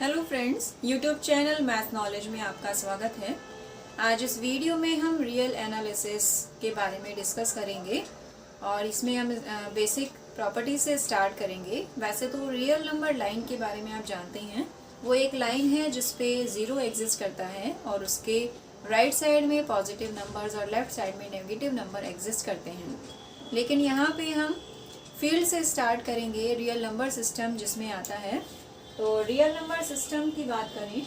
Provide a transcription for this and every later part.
Hello friends, YouTube channel math knowledge में आपका स्वागत है। आज इस वीडियो में हम रियल एनालिसिस के बारे में डिस्कस करेंगे और इसमें हम बेसिक प्रॉपर्टी से स्टार्ट करेंगे। वैसे तो रियल नंबर लाइन के बारे में आप जानते हैं, वो एक लाइन है जिस पे ज़ीरो एग्जिस्ट करता है और उसके राइट साइड में पॉजिटिव नंबर्स और लेफ्ट साइड में नेगेटिव नंबर एग्जिस्ट करते हैं। लेकिन यहाँ पे हम फील्ड से स्टार्ट करेंगे, रियल नंबर सिस्टम जिसमें आता है। तो रियल नंबर सिस्टम की बात करें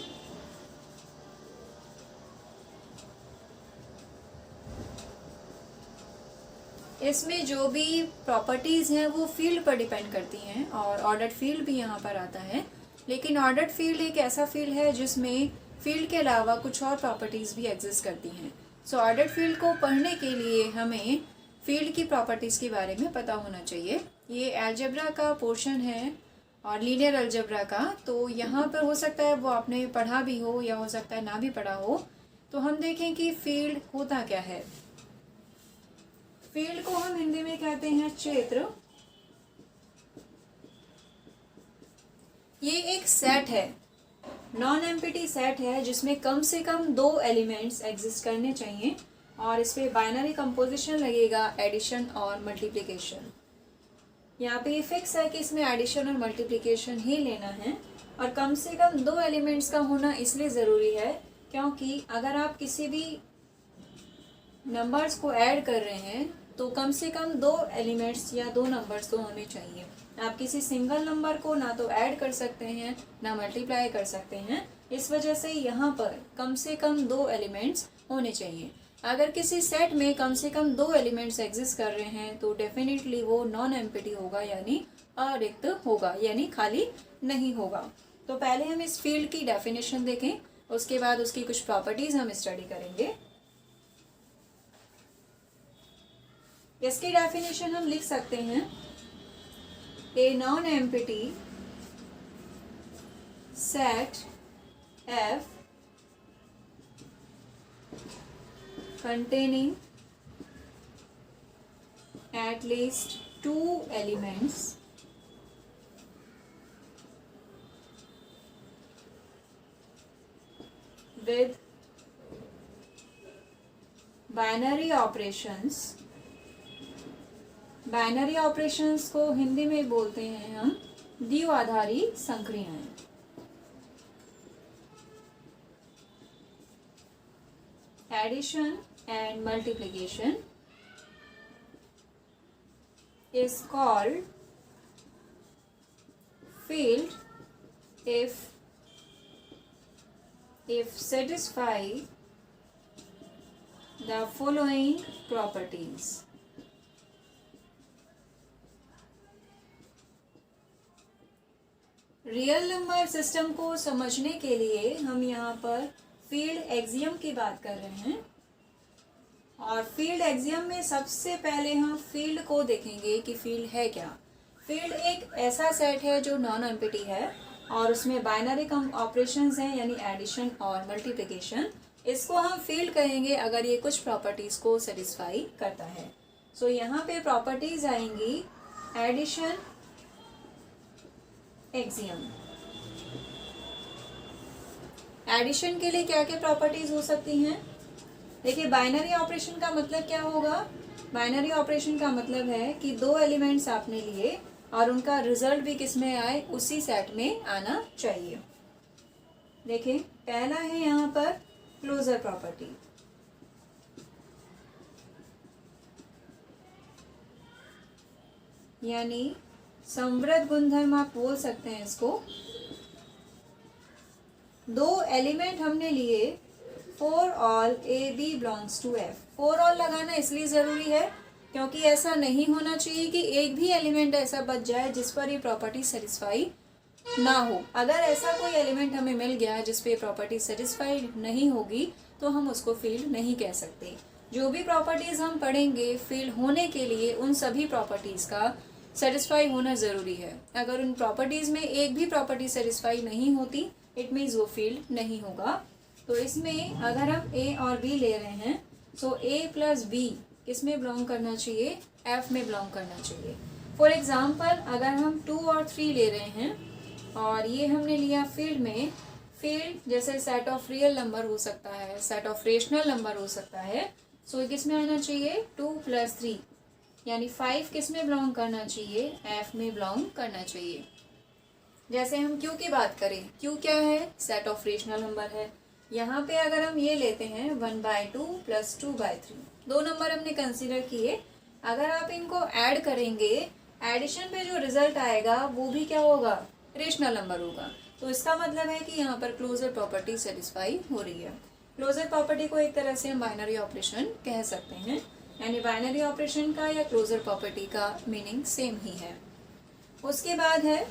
इसमें जो भी प्रॉपर्टीज़ हैं वो फील्ड पर डिपेंड करती हैं और ऑर्डर्ड फील्ड भी यहाँ पर आता है। लेकिन ऑर्डर्ड फील्ड एक ऐसा फील्ड है जिसमें फील्ड के अलावा कुछ और प्रॉपर्टीज़ भी एग्जिस्ट करती हैं। सो ऑर्डर्ड फील्ड को पढ़ने के लिए हमें फील्ड की प्रॉपर्टीज़ के बारे में पता होना चाहिए। ये अलजेब्रा का पोर्शन है और लीनियर अलजेब्रा का, तो यहाँ पर हो सकता है वो आपने पढ़ा भी हो या हो सकता है ना भी पढ़ा हो। तो हम देखें कि फील्ड होता क्या है। फील्ड को हम हिंदी में कहते हैं क्षेत्र। ये एक सेट है, नॉन एम्प्टी सेट है जिसमें कम से कम दो एलिमेंट्स एग्जिस्ट करने चाहिए और इस पे बाइनरी कंपोजिशन लगेगा, एडिशन और मल्टीप्लिकेशन। यहाँ पे ये फिक्स है कि इसमें एडिशन और मल्टीप्लिकेशन ही लेना है और कम से कम दो एलिमेंट्स का होना इसलिए ज़रूरी है क्योंकि अगर आप किसी भी नंबर्स को ऐड कर रहे हैं तो कम से कम दो एलिमेंट्स या दो नंबर्स तो होने चाहिए। आप किसी सिंगल नंबर को ना तो ऐड कर सकते हैं ना मल्टीप्लाई कर सकते हैं। इस वजह से यहाँ पर कम से कम दो एलिमेंट्स होने चाहिए। अगर किसी सेट में कम से कम दो एलिमेंट्स एग्जिस्ट कर रहे हैं तो डेफिनेटली वो नॉन एम्प्टी होगा, यानी अरिक्त होगा, यानी खाली नहीं होगा। तो पहले हम इस फील्ड की डेफिनेशन देखें, उसके बाद उसकी कुछ प्रॉपर्टीज हम स्टडी करेंगे। इसकी डेफिनेशन हम लिख सकते हैं, a non empty set F containing at least two elements with binary operations। Binary operations को हिंदी में बोलते हैं हम द्विआधारी संक्रियाएं। Addition and multiplication is called field if satisfy the following properties। Real number system को समझने के लिए हम यहाँ पर फील्ड एक्सियम की बात कर रहे हैं और फील्ड एक्सियम में सबसे पहले हम फील्ड को देखेंगे कि फील्ड है क्या। फील्ड एक ऐसा सेट है जो नॉन एम्प्टी है और उसमें बाइनरी ऑपरेशंस हैं, यानी एडिशन और मल्टीप्लिकेशन। इसको हम फील्ड कहेंगे अगर ये कुछ प्रॉपर्टीज को सेटिस्फाई करता है। सो यहाँ पे प्रॉपर्टीज आएंगी एडिशन, एक्सियम। एडिशन के लिए क्या क्या प्रॉपर्टीज हो सकती हैं? देखिए, बाइनरी ऑपरेशन का मतलब क्या होगा? बाइनरी ऑपरेशन का मतलब है कि दो एलिमेंट्स आपने लिए और उनका रिजल्ट भी किस में आए, उसी सेट में आना चाहिए। देखिए, पहला है यहाँ पर क्लोजर प्रॉपर्टी। यानी समवृद्ध गुणधर्म आप बोल सकते हैं इसको। दो एलिमेंट हमने लिए, for all A B belongs to F. For all लगाना इसलिए ज़रूरी है क्योंकि ऐसा नहीं होना चाहिए कि एक भी एलिमेंट ऐसा बच जाए जिस पर ये प्रॉपर्टी सेटिस्फाई ना हो। अगर ऐसा कोई एलिमेंट हमें मिल गया जिस पे प्रॉपर्टी सेटिस्फाई नहीं होगी तो हम उसको फील्ड नहीं कह सकते। जो भी प्रॉपर्टीज़ हम पढ़ेंगे फील्ड होने के लिए उन सभी प्रॉपर्टीज़ का सेटिस्फाई होना ज़रूरी है। अगर उन प्रॉपर्टीज़ में एक भी प्रॉपर्टी सेटिस्फाई नहीं होती, इट मीन्स वो फील्ड नहीं होगा। तो इसमें अगर हम ए और बी ले रहे हैं तो ए प्लस बी किस में बिलोंग करना चाहिए, एफ में बिलोंग करना चाहिए। फॉर एग्जाम्पल अगर हम 2 और 3 ले रहे हैं और ये हमने लिया फील्ड में। फील्ड जैसे सेट ऑफ रियल नंबर हो सकता है, सेट ऑफ रेशनल नंबर हो सकता है। सो किस में आना चाहिए, 2 + 3, यानी 5 किस में बिलोंग करना चाहिए, एफ में बिलोंग करना चाहिए। जैसे हम क्यू की बात करें, क्यू क्या है, सेट ऑफ रेशनल नंबर है। यहाँ पे अगर हम ये लेते हैं 1/2 + 2/3, दो नंबर हमने कंसीडर किए। अगर आप इनको ऐड करेंगे, एडिशन पे जो रिजल्ट आएगा वो भी क्या होगा, रेशनल नंबर होगा। तो इसका मतलब है कि यहाँ पर क्लोजर प्रॉपर्टी सेटिस्फाई हो रही है। क्लोजर प्रॉपर्टी को एक तरह से हम बाइनरी ऑपरेशन कह सकते हैं, यानी बाइनरी ऑपरेशन का या क्लोजर प्रॉपर्टी का मीनिंग सेम ही है। उसके बाद है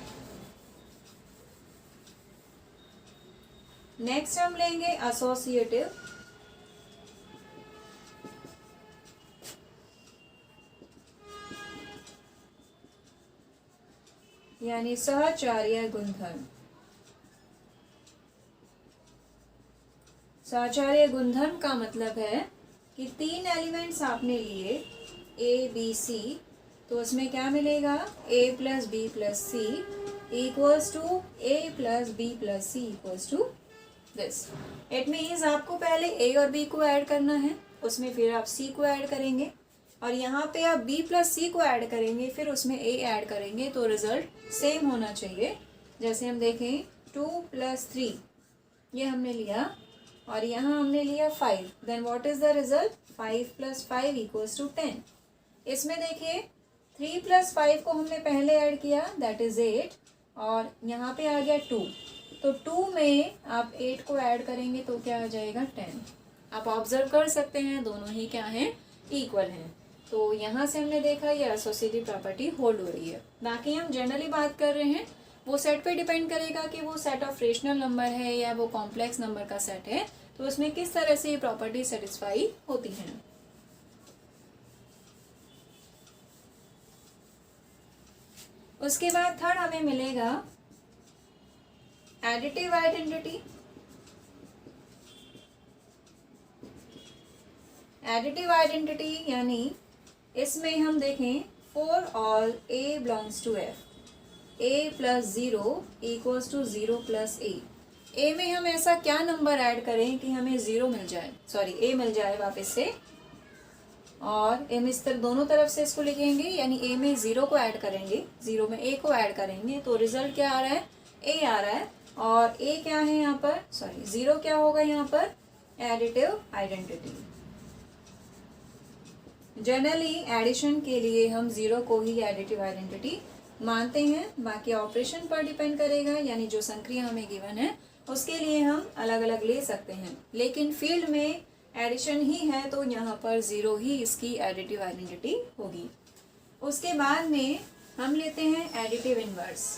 नेक्स्ट हम लेंगे एसोसिएटिव। यानी सहचार्य गुणधर्म। सहचार्य गुणधर्म का मतलब है कि 3 एलिमेंट्स आपने लिए ए बी सी, तो उसमें क्या मिलेगा, a + b + c equals to a + b + c equals to this. It means आपको पहले a और b को ऐड करना है, उसमें फिर आप c को ऐड करेंगे, और यहाँ पे आप b + c को ऐड करेंगे, फिर उसमें a ऐड करेंगे, तो रिजल्ट सेम होना चाहिए। जैसे हम देखें 2 + 3 ये हमने लिया, और यहाँ हमने लिया 5, then what is the result, 5 + 5 equals to 10। इसमें देखिए 3 + 5 को हमने पहले ऐड किया, दैट इज 8, और यहाँ पे आ गया 2, तो 2 में आप 8 को ऐड करेंगे तो क्या आ जाएगा, 10। आप ऑब्जर्व कर सकते हैं दोनों ही क्या हैं, इक्वल हैं। तो यहाँ से हमने देखा ये एसोसिएटिव प्रॉपर्टी होल्ड हो रही है। बाकी हम जनरली बात कर रहे हैं, वो सेट पे डिपेंड करेगा कि वो सेट ऑफ रेशनल नंबर है या वो कॉम्प्लेक्स नंबर का सेट है, तो उसमें किस तरह से ये प्रॉपर्टी सेटिस्फाई होती है। उसके बाद थर्ड हमें मिलेगा एडिटिव आइडेंटिटी। एडिटिव आइडेंटिटी यानी इसमें हम देखें for all a belongs to f, a + 0 equals to 0 + a। a में हम ऐसा क्या नंबर ऐड करें कि हमें 0 मिल जाए, सॉरी a मिल जाए वापस से, और m इस तरह दोनों तरफ से इसको लिखेंगे, यानी a में 0 को ऐड करेंगे, 0 में a को ऐड करेंगे, तो रिजल्ट क्या आ रहा है, a आ रहा है। और a क्या है यहाँ पर, सॉरी 0 क्या होगा यहाँ पर, एडिटिव आइडेंटिटी। जनरली एडिशन के लिए हम 0 को ही एडिटिव आइडेंटिटी मानते हैं, बाकी ऑपरेशन पर डिपेंड करेगा, यानी जो संक्रिया हमें गिवन है उसके लिए हम अलग अलग ले सकते हैं, लेकिन फील्ड में एडिशन ही है तो यहाँ पर 0 ही इसकी एडिटिव आइडेंटिटी होगी। उसके बाद में हम लेते हैं एडिटिव इनवर्स।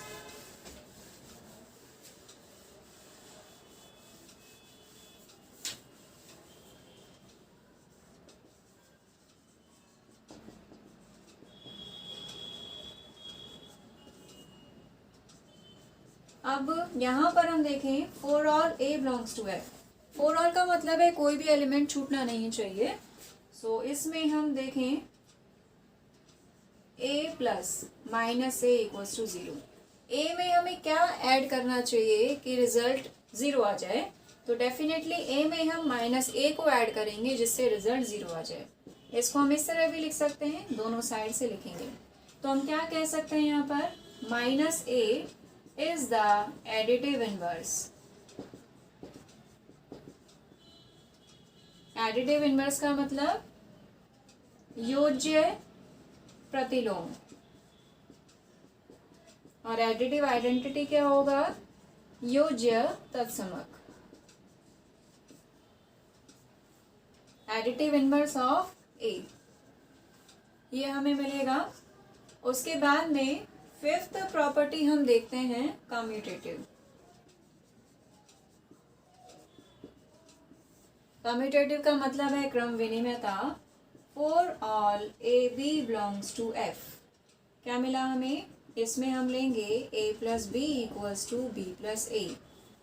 अब यहाँ पर हम देखें for all a belongs to f। For all का मतलब है कोई भी एलिमेंट छूटना नहीं चाहिए। सो इसमें हम देखें a + -a equals to 0। a में हमें क्या ऐड करना चाहिए कि रिजल्ट 0 आ जाए, तो डेफिनेटली a में हम -a को ऐड करेंगे जिससे रिजल्ट 0 आ जाए। इसको हम इस तरह भी लिख सकते हैं, दोनों साइड से लिखेंगे, तो हम क्या कह सकते हैं यहाँ पर, -a is the additive inverse। Additive inverse का मतलब योज्य प्रतिलोम, और एडिटिव आइडेंटिटी क्या होगा, योज्य तत्समक। एडिटिव इनवर्स ऑफ a, ये हमें मिलेगा। उसके बाद में 5th प्रॉपर्टी हम देखते हैं कम्यूटेटिव। कम्यूटेटिव का मतलब है क्रम विनिमयता। For all a b belongs to f, क्या मिला हमें, इसमें हम लेंगे a + b equals to b + a।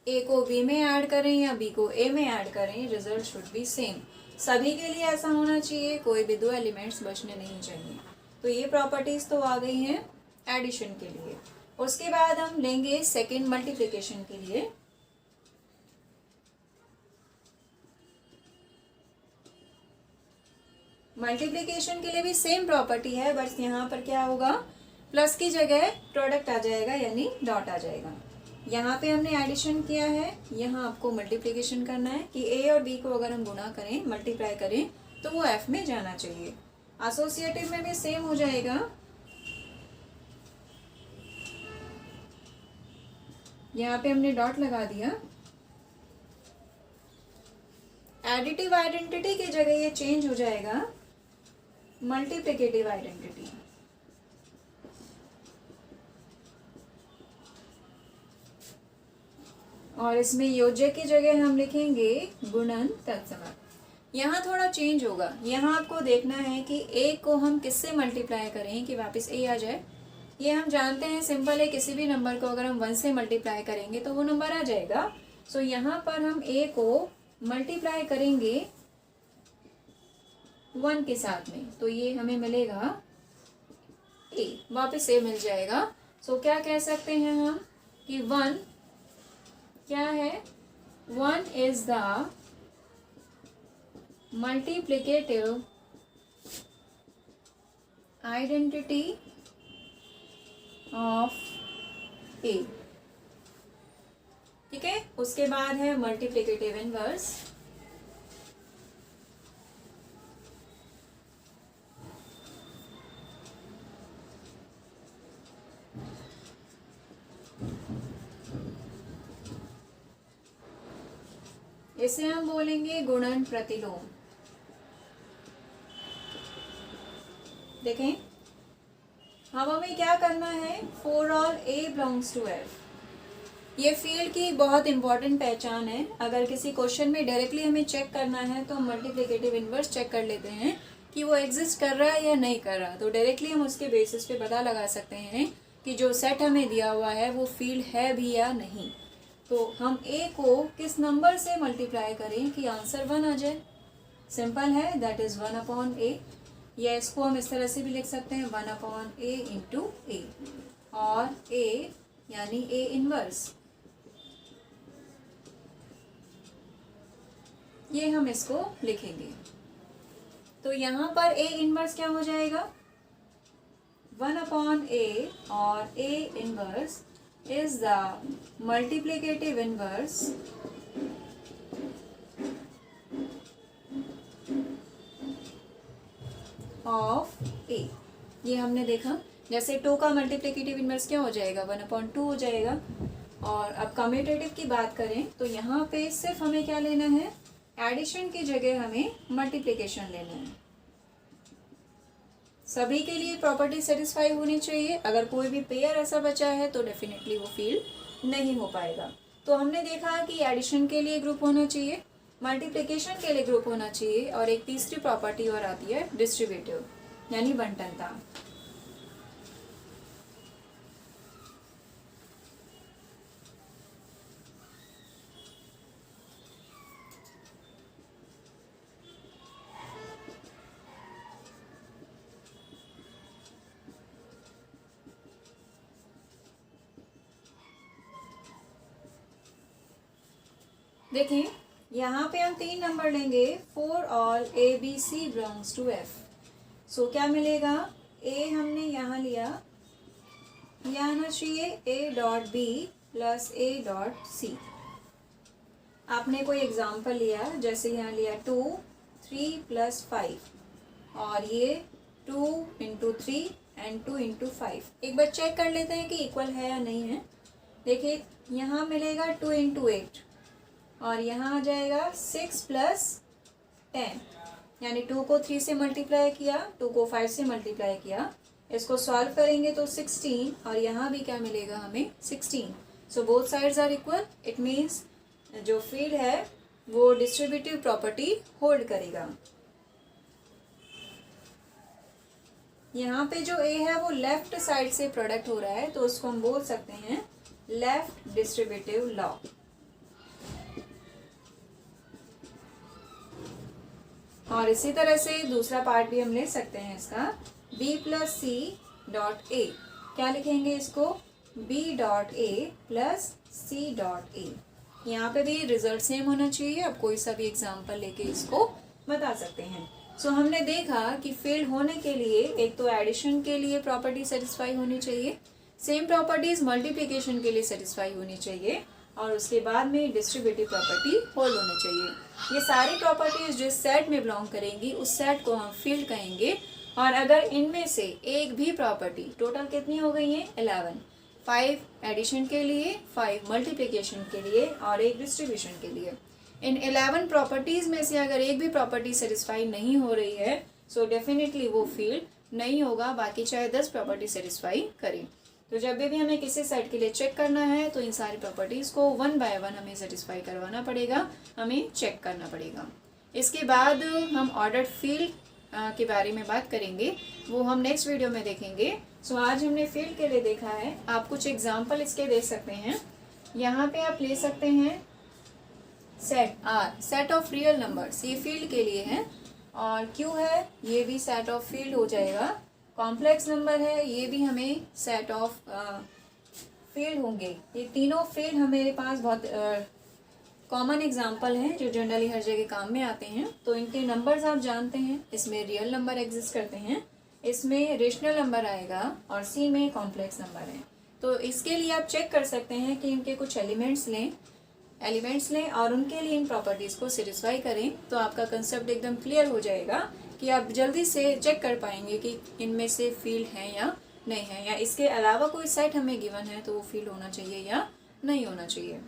a को b में ऐड करें या b को a में ऐड करें, रिजल्ट शुड बी सेम। सभी के लिए ऐसा होना चाहिए, कोई भी 2 एलिमेंट्स बचने नहीं चाहिए। तो ये प्रॉपर्टीज तो आ गई हैं एडिशन के लिए। उसके बाद हम लेंगे सेकेंड मल्टीप्लिकेशन के लिए। मल्टीप्लिकेशन के लिए भी सेम प्रॉपर्टी है, बस यहाँ पर क्या होगा, प्लस की जगह प्रोडक्ट आ जाएगा यानी डॉट आ जाएगा। यहाँ पे हमने एडिशन किया है, यहाँ आपको मल्टीप्लिकेशन करना है कि ए और बी को अगर हम गुणा करें, मल्टीप्लाई करें तो वो एफ में जाना चाहिए। एसोसिएटिव में भी सेम हो जाएगा। यहाँ पे हमने डॉट लगा दिया। एडिटिव आइडेंटिटी की जगह ये चेंज हो जाएगा मल्टीप्लिकेटिव आइडेंटिटी। और इसमें योजक की जगह हम लिखेंगे गुणन तत्समक। यहाँ थोड़ा चेंज होगा, यहाँ आपको देखना है कि ए को हम किससे मल्टीप्लाई करें कि वापस ए आ जाए। ये हम जानते हैं सिंपल है, किसी भी नंबर को अगर हम 1 से मल्टीप्लाई करेंगे तो वो नंबर आ जाएगा। सो यहाँ पर हम ए को मल्टीप्लाई करेंगे 1 के साथ में, तो ये हमें मिलेगा ए, वापस ए मिल जाएगा। सो क्या कह सकते हैं हम कि 1 क्या है, 1 is the multiplicative identity of a. ठीक है, उसके बाद है मल्टीप्लिकेटिव इनवर्स। इसे हम बोलेंगे गुणन प्रतिलोम। देखें, हमें क्या करना है, for all A belongs to F. ये फील्ड की बहुत इंपॉर्टेंट पहचान है। अगर किसी क्वेश्चन में डायरेक्टली हमें चेक करना है तो हम मल्टीप्लिकेटिव इनवर्स चेक कर लेते हैं कि वो एग्जिस्ट कर रहा है या नहीं कर रहा, तो डायरेक्टली हम उसके बेसिस पे पता लगा सकते हैं कि जो सेट हमें दिया हुआ है वो फील्ड है भी या नहीं। तो हम ए को किस नंबर से मल्टीप्लाई करें कि आंसर 1 आ जाए। सिंपल है, दैट इज 1/a। या इसको हम इस तरह से भी लिख सकते हैं 1/a इंटू ए, और ए यानी ए इनवर्स, ये हम इसको लिखेंगे। तो यहाँ पर ए इनवर्स क्या हो जाएगा, 1/a, और A inverse is the multiplicative inverse of a। ये हमने देखा, जैसे 2 का मल्टीप्लिकेटिव इनवर्स क्या हो जाएगा, 1/2 हो जाएगा। और अब कम्यूटेटिव की बात करें तो यहाँ पे सिर्फ हमें क्या लेना है, एडिशन की जगह हमें मल्टीप्लिकेशन लेना है। सभी के लिए प्रॉपर्टी सेटिस्फाई होनी चाहिए। अगर कोई भी पेयर ऐसा बचा है तो डेफिनेटली वो फील्ड नहीं हो पाएगा। तो हमने देखा कि एडिशन के लिए ग्रुप होना चाहिए, मल्टीप्लिकेशन के लिए ग्रुप होना चाहिए, और एक तीसरी प्रॉपर्टी और आती है डिस्ट्रीब्यूटिव यानी बंटनता। देखें, यहाँ पे हम 3 नंबर लेंगे, for all A b c belongs to F. So क्या मिलेगा, ए हमने यहाँ लिया, यह आना चाहिए a dot b plus a dot c. आपने कोई एग्जाम्पल लिया, जैसे यहाँ लिया 2 3 + 5, और ये 2 × 3 एंड 2 × 5। एक बार चेक कर लेते हैं कि इक्वल है या नहीं है। देखिए, यहाँ मिलेगा 2 × 8, और यहाँ आ जाएगा 6 + 10, यानी 2 को 3 से मल्टीप्लाई किया, 2 को 5 से मल्टीप्लाई किया। इसको सॉल्व करेंगे तो 16, और यहाँ भी क्या मिलेगा हमें, 16। So both sides are equal. It means जो फील्ड है वो डिस्ट्रीब्यूटिव प्रॉपर्टी होल्ड करेगा। यहाँ पे जो ए है वो लेफ्ट साइड से प्रोडक्ट हो रहा है, तो उसको हम बोल सकते हैं लेफ्ट डिस्ट्रीब्यूटिव लॉ। और इसी तरह से दूसरा पार्ट भी हम ले सकते हैं इसका, b + c डॉट a। क्या लिखेंगे इसको, B dot A plus C dot A. यहाँ पे भी रिजल्ट सेम होना चाहिए। आप कोई सा भी एग्जाम्पल लेके इसको बता सकते हैं। सो हमने देखा कि फील्ड होने के लिए एक तो एडिशन के लिए प्रॉपर्टी सेटिस्फाई होनी चाहिए, सेम प्रॉपर्टीज मल्टीप्लिकेशन के लिए सेटिस्फाई होनी चाहिए, और उसके बाद में डिस्ट्रीब्यूटिव प्रॉपर्टी होल्ड होनी चाहिए। ये सारी प्रॉपर्टीज जिस सेट में बिलोंग करेंगी उस सेट को हम फील्ड कहेंगे। और अगर इनमें से एक भी प्रॉपर्टी, टोटल कितनी हो गई है 11, 5 एडिशन के लिए, 5 मल्टीप्लिकेशन के लिए और एक डिस्ट्रीब्यूशन के लिए, इन 11 प्रॉपर्टीज में से अगर एक भी प्रॉपर्टी सेटिस्फाई नहीं हो रही है सो डेफिनेटली वो फील्ड नहीं होगा, बाकी चाहे 10 प्रॉपर्टी सेटिस्फाई करें। तो जब भी हमें किसी सेट के लिए चेक करना है तो इन सारी प्रॉपर्टीज को 1 बाय 1 हमें सेटिस्फाई करवाना पड़ेगा, हमें चेक करना पड़ेगा। इसके बाद हम ऑर्डर्ड फील्ड के बारे में बात करेंगे, वो हम नेक्स्ट वीडियो में देखेंगे। सो आज हमने फील्ड के लिए देखा है। आप कुछ एग्जाम्पल इसके देख सकते हैं। यहाँ पे आप ले सकते हैं set R, set of real numbers, ये फील्ड के लिए है, और क्यू है, ये भी सेट ऑफ फील्ड हो जाएगा। कॉम्प्लेक्स नंबर है, ये भी हमें सेट ऑफ फील्ड होंगे। ये तीनों फील्ड हमारे पास बहुत कॉमन एग्जाम्पल हैं जो जनरली हर जगह काम में आते हैं। तो इनके नंबर्स आप जानते हैं, इसमें रियल नंबर एग्जिस्ट करते हैं, इसमें रेशनल नंबर आएगा और सी में कॉम्प्लेक्स नंबर है। तो इसके लिए आप चेक कर सकते हैं कि इनके कुछ एलिमेंट्स लें और उनके लिए इन प्रॉपर्टीज़ को सेटिस्फाई करें, तो आपका कंसेप्ट एकदम क्लियर हो जाएगा कि आप जल्दी से चेक कर पाएंगे कि इनमें से फील्ड है या नहीं है, या इसके अलावा कोई सेट हमें गिवन है तो वो फील्ड होना चाहिए या नहीं होना चाहिए।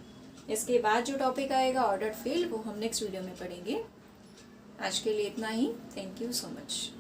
इसके बाद जो टॉपिक आएगा ऑर्डर्ड फील्ड, वो हम नेक्स्ट वीडियो में पढ़ेंगे। आज के लिए इतना ही। Thank you so much.